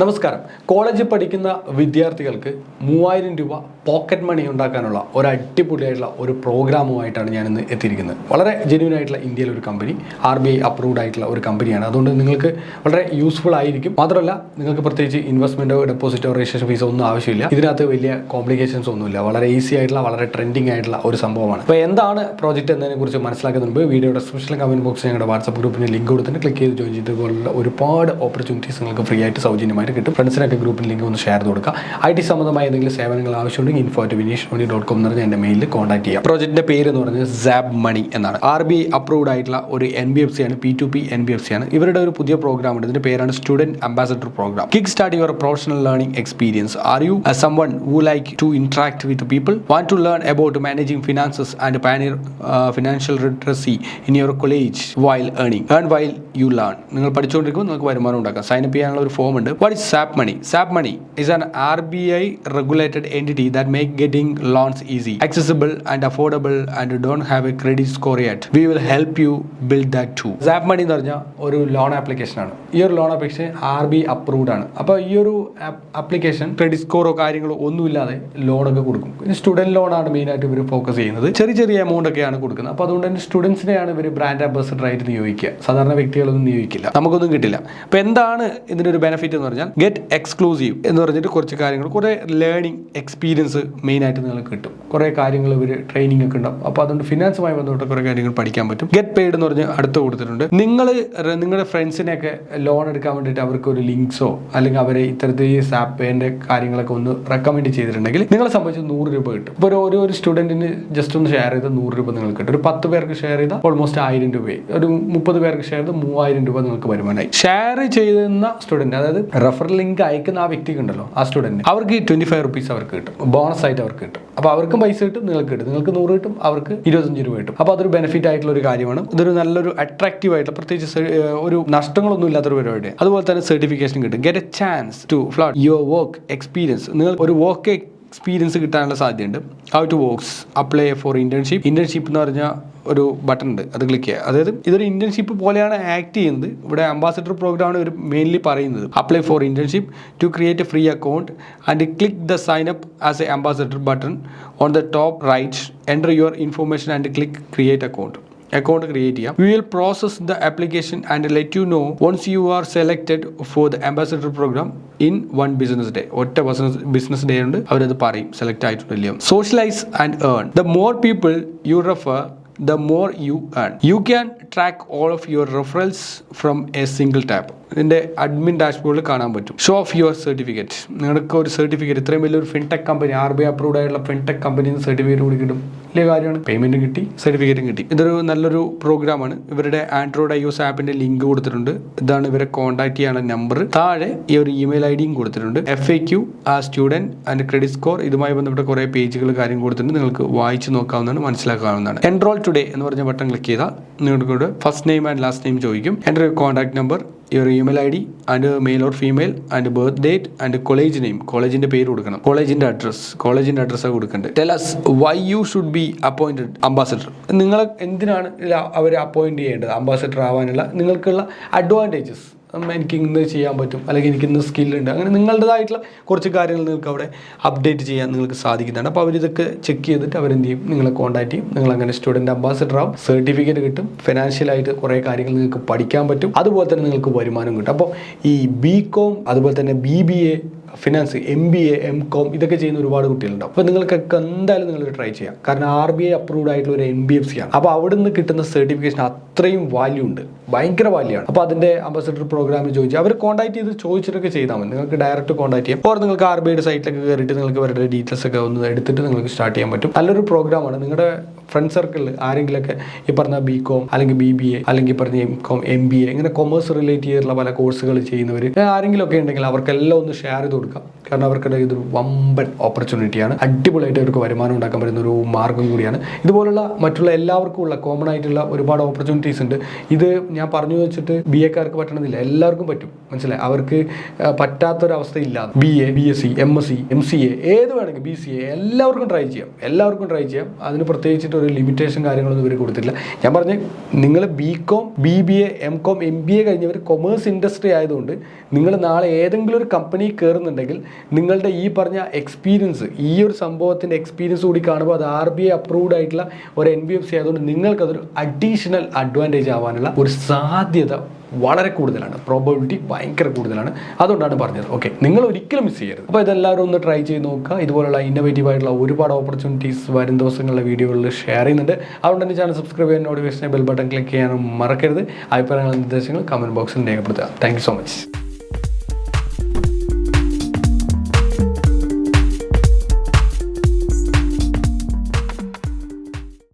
നമസ്കാരം. കോളേജിൽ പഠിക്കുന്ന വിദ്യാർത്ഥികൾക്ക് 3000 രൂപ പോക്കറ്റ് മണി ഉണ്ടാക്കാനുള്ള ഒരു അടിപൊളിയായിട്ടുള്ള ഒരു പ്രോഗ്രാമുമായിട്ടാണ് ഞാനിന്ന് എത്തിയിരിക്കുന്നത്. വളരെ ജെന്യൂൻ ആയിട്ടുള്ള ഇന്ത്യയിലെ ഒരു കമ്പനി, RBI അപ്രൂവ്ഡ് ആയിട്ടുള്ള ഒരു കമ്പനിയാണ്. അതുകൊണ്ട് നിങ്ങൾക്ക് വളരെ യൂസ്ഫുൾ ആയിരിക്കും. മാത്രമല്ല നിങ്ങൾക്ക് പ്രത്യേകിച്ച് ഇൻവെസ്റ്റ്മെൻറ്റോ ഡെപ്പോസിറ്റോ രജിസ്ട്രേഷൻ ഫീസോ ഒന്നും ആവശ്യമില്ല. ഇതിനകത്ത് വലിയ കോംപ്ലിക്കേഷൻസ് ഒന്നുമില്ല. വളരെ ഈസി ആയിട്ടുള്ള വളരെ ട്രെൻഡിങ് ആയിട്ടുള്ള ഒരു സംഭവമാണ്. അപ്പോൾ എന്താണ് പ്രോജക്റ്റ് എന്നതിനെക്കുറിച്ച് മനസ്സിലാക്കുന്നതിന് മുമ്പ് വീഡിയോ ഡിസ്ക്രിപ്ഷനിലും കമൻറ്റ് ബോക്സിൽ ഞങ്ങളുടെ വാട്സ്ആപ്പ് ഗ്രൂപ്പിന് ലിങ്ക് കൊടുത്തിട്ട് ക്ലിക്ക് ചെയ്ത് ജോയിൻ ചെയ്ത് പോലുള്ള ഒരുപാട് ഓപ്പർച്യൂണിറ്റീസ് നിങ്ങൾക്ക് ഫ്രീ ആയിട്ട് സൗജന്യമായിട്ട് കിട്ടും. ഫ്രണ്ട്സിനൊക്കെ ഗ്രൂപ്പിൽ ലിങ്ക് ഒന്ന് ഷെയർ കൊടുക്കുക. IT സംബന്ധമായ എന്തെങ്കിലും സേവനങ്ങൾ ആവശ്യമുണ്ടെങ്കിൽ info@vinishmani.com എന്ന് പറഞ്ഞാൽ എൻ്റെ മെയിലിൽ കോൺടാക്ട് ചെയ്യാം. പ്രോജക്റ്റിന്റെ പേര് എന്ന് പറയുന്നത് സാബ് മണി എന്നാണ്. RBI അപ്രൂവ്ഡ് ആയിട്ടുള്ള ഒരു NBFC ആണ്, P2P NBFC ആണ്. ഇവരുടെ ഒരു പുതിയ പ്രോഗ്രാം ഉണ്ട്. ഇതിന്റെ പേരാണ് student ambassador programme. Kick start your professional learning experience. Are you someone who like to interact with people, want to learn about managing finances and pioneer financial literacy in your college while earn while you learn. നിങ്ങൾ പഠിച്ചുകൊണ്ടിരിക്കുമ്പോൾ നിങ്ങൾക്ക് വരുമാനം ഉണ്ടാക്കാം. Sign up ചെയ്യാനുള്ള ഒരു form ഉണ്ട്. What is SAP Money? SAP Money is an RBI regulated entity that make getting loans easy, accessible and affordable and don't have a credit score yet. We will help you build that too. SAP Money എന്ന് പറഞ്ഞാൽ ഒരു loan application ആണ്. ഈ ഒരു loan application RBI approved ആണ്. അപ്പോൾ ഈ ഒരു ആപ്ലിക്കേഷൻ ക്രെഡിറ്റ് സ്കോറോ കാര്യങ്ങളോ ഒന്നുമില്ലാതെ ലോണൊക്കെ കൊടുക്കും. സ്റ്റുഡൻറ് ലോണാണ് മെയിനായിട്ട് ഇവർ ഫോക്കസ് ചെയ്യുന്നത്. ചെറിയ ചെറിയ എമൗണ്ട് ഒക്കെയാണ് കൊടുക്കുന്നത്. അപ്പോൾ അതുകൊണ്ട് തന്നെ സ്റ്റുഡൻസിനെയാണ് ഇവർ ബ്രാൻഡ് അംബാസഡർ ആയിട്ട് നിയോഗിക്കുക. സാധാരണ വ്യക്തികളൊന്നും നിയോഗിക്കില്ല, നമുക്കൊന്നും കിട്ടില്ല. അപ്പോൾ എന്താണ് ഇതിൻ്റെ ഒരു ബെനിഫിറ്റ് എന്ന് പറഞ്ഞാൽ ഗെറ്റ് എക്സ്ക്ലൂസീവ് എന്ന് പറഞ്ഞിട്ട് കുറച്ച് കാര്യങ്ങൾ, കുറേ ലേണിംഗ് എക്സ്പീരിയൻസ് മെയിനായിട്ട് നിങ്ങൾക്ക് കിട്ടും. കുറേ കാര്യങ്ങൾ ഇവർ ട്രെയിനിങ് ഒക്കെ ഉണ്ടാവും. അപ്പോൾ അതുകൊണ്ട് ഫിനാൻസുമായി ബന്ധപ്പെട്ട കുറേ കാര്യങ്ങൾ പഠിക്കാൻ പറ്റും. ഗെറ്റ് പെയ്ഡ് എന്ന് പറഞ്ഞ് അടുത്ത് കൊടുത്തിട്ടുണ്ട്. നിങ്ങളുടെ ഫ്രണ്ട്സിനെയൊക്കെ ലോൺ എടുക്കാൻ വേണ്ടിയിട്ട് അവർക്ക് ഒരു ലിങ്ക്സോ അല്ലെങ്കിൽ അവരെ ഇത്തരത്തിൽ ഈ സാപ്പേൻ്റെ കാര്യങ്ങളൊക്കെ ഒന്ന് റെക്കമെൻഡ് ചെയ്തിട്ടുണ്ടെങ്കിൽ നിങ്ങളെ സംബന്ധിച്ച് 100 രൂപ കിട്ടും. ഇപ്പോൾ ഒരു സ്റ്റുഡൻറ്റിന് ജസ്റ്റ് ഒന്ന് ഷെയർ ചെയ്ത് 100 രൂപ നിങ്ങൾക്ക് കിട്ടും. ഒരു 10 പേർക്ക് ഷെയർ ചെയ്താൽ ഓൾമോസ്റ്റ് 1000 രൂപയായി. ഒരു 30 പേർക്ക് ഷെയർ ചെയ്ത് 3000 രൂപ നിങ്ങൾക്ക് വരുമാനമായി. ഷെയർ ചെയ്യുന്ന സ്റ്റുഡൻറ്റ്, അതായത് റെഫറൽ ലിങ്ക് അയക്കുന്ന ആ വ്യക്തിക്ക് ഉണ്ടല്ലോ, ആ സ്റ്റുഡൻറ്റ്, അവർക്ക് 25 റുപ്പീസ് അവർക്ക് കിട്ടും, ബോണസ് ആയിട്ട് അവർക്ക് കിട്ടും. അപ്പോൾ അവർക്കും പൈസ കിട്ടും, നിങ്ങൾക്ക് കിട്ടും. നിങ്ങൾക്ക് 100 കിട്ടും, അവർക്ക് 25 രൂപ കിട്ടും. അപ്പോൾ അതൊരു ബെനിഫിറ്റ് ആയിട്ടുള്ള ഒരു കാര്യമാണ്. ഇതൊരു നല്ലൊരു അട്രാക്റ്റീവ് ആയിട്ടുള്ള, പ്രത്യേകിച്ച് ഒരു നഷ്ടങ്ങളൊന്നും ഇല്ലാത്തൊരു പരിപാടിയാണ്. അതുപോലെ തന്നെ സർട്ടിഫിക്കേഷൻ കിട്ടും. Get a chance to float your work experience. നിങ്ങൾ ഒരു വർക്ക് എക്സ്പീരിയൻസ് കിട്ടാനുള്ള സാധ്യതയുണ്ട്. How to works, apply for internship. Internship എന്ന് പറഞ്ഞാൽ ഒരു ബട്ടൺ ഉണ്ട്, അത് ക്ലിക്ക് ചെയ്യുക. അതായത് ഇതൊരു ഇന്റേൺഷിപ്പ് പോലെയാണ് ആക്ട് ചെയ്യുന്നത്. ഇവിടെ അംബാസഡർ പ്രോഗ്രാമാണ് ഇവർ മെയിൻലി പറയുന്നത്. Apply for internship to create a free account and click the sign up as a ambassador button on the top right. Enter your information and click create account create ചെയ്യാം. We will process the application and let you know once you are selected for the ambassador program in one business day. ഒറ്റ business day ഉണ്ട്, അവരത് പറയും select ആയിട്ടുണ്ടല്ലോ. Socialize and earn. The more people you refer, the more you earn. You can track all of your referrals from a single tap. ഇതിൻ്റെ admin ഡാഷ്ബോർഡിൽ കാണാൻ പറ്റും. Show of your certificate. നിങ്ങൾക്ക് ഒരു certificate, ഇത്രയും വലിയൊരു ഫിൻടെക് കമ്പനി, RBI അപ്രൂവ്ഡ് ആയിട്ടുള്ള fintech കമ്പനിയിൽ നിന്ന് സർട്ടിഫിക്കറ്റ് കൂടി കിട്ടും. വലിയ കാര്യമാണ്. പേയ്മെൻറ്റ് കിട്ടി, സർട്ടിഫിക്കറ്റും കിട്ടി. ഇതൊരു നല്ലൊരു പ്രോഗ്രാമാണ്. ഇവരുടെ ആൻഡ്രോയിഡ് iOS ആപ്പിൻ്റെ ലിങ്ക് കൊടുത്തിട്ടുണ്ട്. ഇതാണ് ഇവരെ കോൺടാക്ട് ചെയ്യാനുള്ള നമ്പർ. താഴെ ഈ ഒരു ഇമെയിൽ IDയും കൊടുത്തിട്ടുണ്ട്. FAQ, student and credit score, ഇതുമായി ബന്ധപ്പെട്ട കുറേ പേജുകൾ കാര്യം കൊടുത്തിട്ടുണ്ട്. നിങ്ങൾക്ക് വായിച്ച് നോക്കാവുന്നതാണ്, മനസ്സിലാക്കാവുന്നതാണ്. എൻറോൾ ടുഡേ എന്ന് പറഞ്ഞ ബട്ടൺ ക്ലിക്ക് ചെയ്താൽ നിങ്ങൾക്ക് first name and last name ചോദിക്കും. എൻ്റെ contact number, your email ID and male or female and birth date and college name. കോളേജിന്റെ പേര് കൊടുക്കണം. കോളേജിന്റെ അഡ്രസ്സാണ് കൊടുക്കേണ്ടത്. Tell us why you should be appointed ambassador. നിങ്ങൾ എന്തിനാണ് അവരെ അപ്പോയിന്റ് ചെയ്യേണ്ടത്? അംബാസഡർ ആവാനുള്ള നിങ്ങൾക്കുള്ള അഡ്വാൻറ്റേജസ്, എനിക്ക് ഇന്ന് ചെയ്യാൻ പറ്റും, അല്ലെങ്കിൽ എനിക്ക് ഇന്ന് സ്കില്ലുണ്ട്, അങ്ങനെ നിങ്ങളുടേതായിട്ടുള്ള കുറച്ച് കാര്യങ്ങൾ നിങ്ങൾക്ക് അവിടെ അപ്ഡേറ്റ് ചെയ്യാൻ നിങ്ങൾക്ക് സാധിക്കുന്നതാണ്. അപ്പോൾ അവരിതൊക്കെ ചെക്ക് ചെയ്തിട്ട് അവരെന്ത് ചെയ്യും, നിങ്ങളെ കോൺടാക്ട് ചെയ്യും. നിങ്ങളങ്ങനെ സ്റ്റുഡൻറ്റ് അംബാസഡർ ആവും, സർട്ടിഫിക്കറ്റ് കിട്ടും, ഫിനാൻഷ്യലായിട്ട് കുറേ കാര്യങ്ങൾ നിങ്ങൾക്ക് പഠിക്കാൻ പറ്റും. അതുപോലെ തന്നെ നിങ്ങൾക്ക് വരുമാനം കിട്ടും. അപ്പോൾ ഈ BCom, അതുപോലെ തന്നെ BBA, ഫിനാൻസ്, MBA, MCom ഇതൊക്കെ ചെയ്യുന്ന ഒരുപാട് കുട്ടികളുണ്ടാവും. അപ്പോൾ നിങ്ങൾക്കൊക്കെ എന്തായാലും നിങ്ങൾ ട്രൈ ചെയ്യാം. കാരണം RBI അപ്രൂവ്ഡ് ആയിട്ടുള്ള ഒരു NBFC ആണ്. അപ്പോൾ അവിടെ നിന്ന് കിട്ടുന്ന സർട്ടിഫിക്കേഷൻ അത്രയും വാല്യൂ ഉണ്ട്, ഭയങ്കര വാല്യൂ ആണ്. അപ്പോൾ അതിൻ്റെ അംബാസഡർ പ്രോഗ്രാമിൽ ചോദിച്ചാൽ അവർ കോൺടാക്ട് ചെയ്ത് ചോദിച്ചിട്ടൊക്കെ ചെയ്താൽ മതി. നിങ്ങൾക്ക് ഡയറക്റ്റ് കോൺടാക്ട് ചെയ്യാം. ഓർ നിങ്ങൾക്ക് RBIയുടെ സൈറ്റിലൊക്കെ കയറിയിട്ട് നിങ്ങൾക്ക് അവരുടെ ഡീറ്റെയിൽസ് ഒക്കെ ഒന്ന് എടുത്തിട്ട് നിങ്ങൾക്ക് സ്റ്റാർട്ട് ചെയ്യാൻ പറ്റും. നല്ലൊരു പ്രോഗ്രാമാണ്. നിങ്ങളുടെ ഫ്രണ്ട് സർക്കിളിൽ ആരെങ്കിലൊക്കെ ഈ പറഞ്ഞ BCom അല്ലെങ്കിൽ BBA അല്ലെങ്കിൽ പറഞ്ഞ MCom, MBA ഇങ്ങനെ കൊമേഴ്സ് റിലേറ്റ് ചെയ്തിട്ടുള്ള പല കോഴ്സുകൾ ചെയ്യുന്നവർ ആരെങ്കിലും ഒക്കെ ഉണ്ടെങ്കിൽ അവർക്കെല്ലാം ഒന്ന് ഷെയർ ചെയ്ത് കൊടുക്കാം. കാരണം അവർക്കിടെ ഇതൊരു വമ്പൻ ഓപ്പർച്യൂണിറ്റിയാണ്. അടിപൊളിയായിട്ട് അവർക്ക് വരുമാനം ഉണ്ടാക്കാൻ പറ്റുന്ന ഒരു മാർഗ്ഗം കൂടിയാണ്. ഇതുപോലുള്ള മറ്റുള്ള എല്ലാവർക്കും ഉള്ള കോമൺ ആയിട്ടുള്ള ഒരുപാട് ഓപ്പർച്യൂണിറ്റീസ് ഉണ്ട്. ഇത് ഞാൻ പറഞ്ഞു വെച്ചിട്ട് BA-ക്കാർക്ക് പറ്റണമെന്നില്ല, എല്ലാവർക്കും പറ്റും. മനസ്സിലായി? അവർക്ക് പറ്റാത്തൊരവസ്ഥയില്ല. BA, BSc, MSc, MCA ഏത് വേണമെങ്കിൽ BCA എല്ലാവർക്കും ട്രൈ ചെയ്യാം. അതിന് പ്രത്യേകിച്ചിട്ട് ഒരു ലിമിറ്റേഷൻ കാര്യങ്ങളൊന്നും ഇവർ കൊടുത്തിട്ടില്ല. ഞാൻ പറഞ്ഞ് നിങ്ങൾ BCom BBA MCom MBA കഴിഞ്ഞവർ കൊമേഴ്സ് ഇൻഡസ്ട്രി ആയതുകൊണ്ട് നിങ്ങൾ നാളെ ഏതെങ്കിലും ഒരു കമ്പനി കയറുന്നുണ്ടെങ്കിൽ നിങ്ങളുടെ ഈ പറഞ്ഞ എക്സ്പീരിയൻസ്, ഈ ഒരു സംഭവത്തിൻ്റെ എക്സ്പീരിയൻസ് കൂടി കാണുമ്പോൾ അത് RBI അപ്രൂവ്ഡ് ആയിട്ടുള്ള ഒരു NBFC ആയതുകൊണ്ട് നിങ്ങൾക്കതൊരു അഡീഷണൽ അഡ്വാൻറ്റേജ് ആവാനുള്ള ഒരു സാധ്യത വളരെ കൂടുതലാണ്, പ്രോബബിലിറ്റി ഭയങ്കര കൂടുതലാണ്. അതുകൊണ്ടാണ് പറഞ്ഞത്. ഓക്കെ, നിങ്ങൾ ഒരിക്കലും മിസ് ചെയ്യരുത്. അപ്പോൾ ഇതെല്ലാവരും ഒന്ന് ട്രൈ ചെയ്ത് നോക്കുക. ഇതുപോലുള്ള ഇന്നോവേറ്റീവ് ആയിട്ടുള്ള ഒരുപാട് ഓപ്പർച്യൂണിറ്റീസ് വരും ദിവസങ്ങളിലെ വീഡിയോകളിൽ ഷെയർ ചെയ്യുന്നുണ്ട്. അതുകൊണ്ട് തന്നെ ചാനൽ സബ്സ്ക്രൈബ് ചെയ്യാൻ, നോട്ടിഫിക്കേഷൻ ബെൽ ബട്ടൺ ക്ലിക്ക് ചെയ്യാനും മറക്കരുത്. അഭിപ്രായങ്ങൾ നിർദ്ദേശങ്ങൾ കമൻറ്റ് ബോക്സിൽ രേഖപ്പെടുത്തുക. Thank you so much.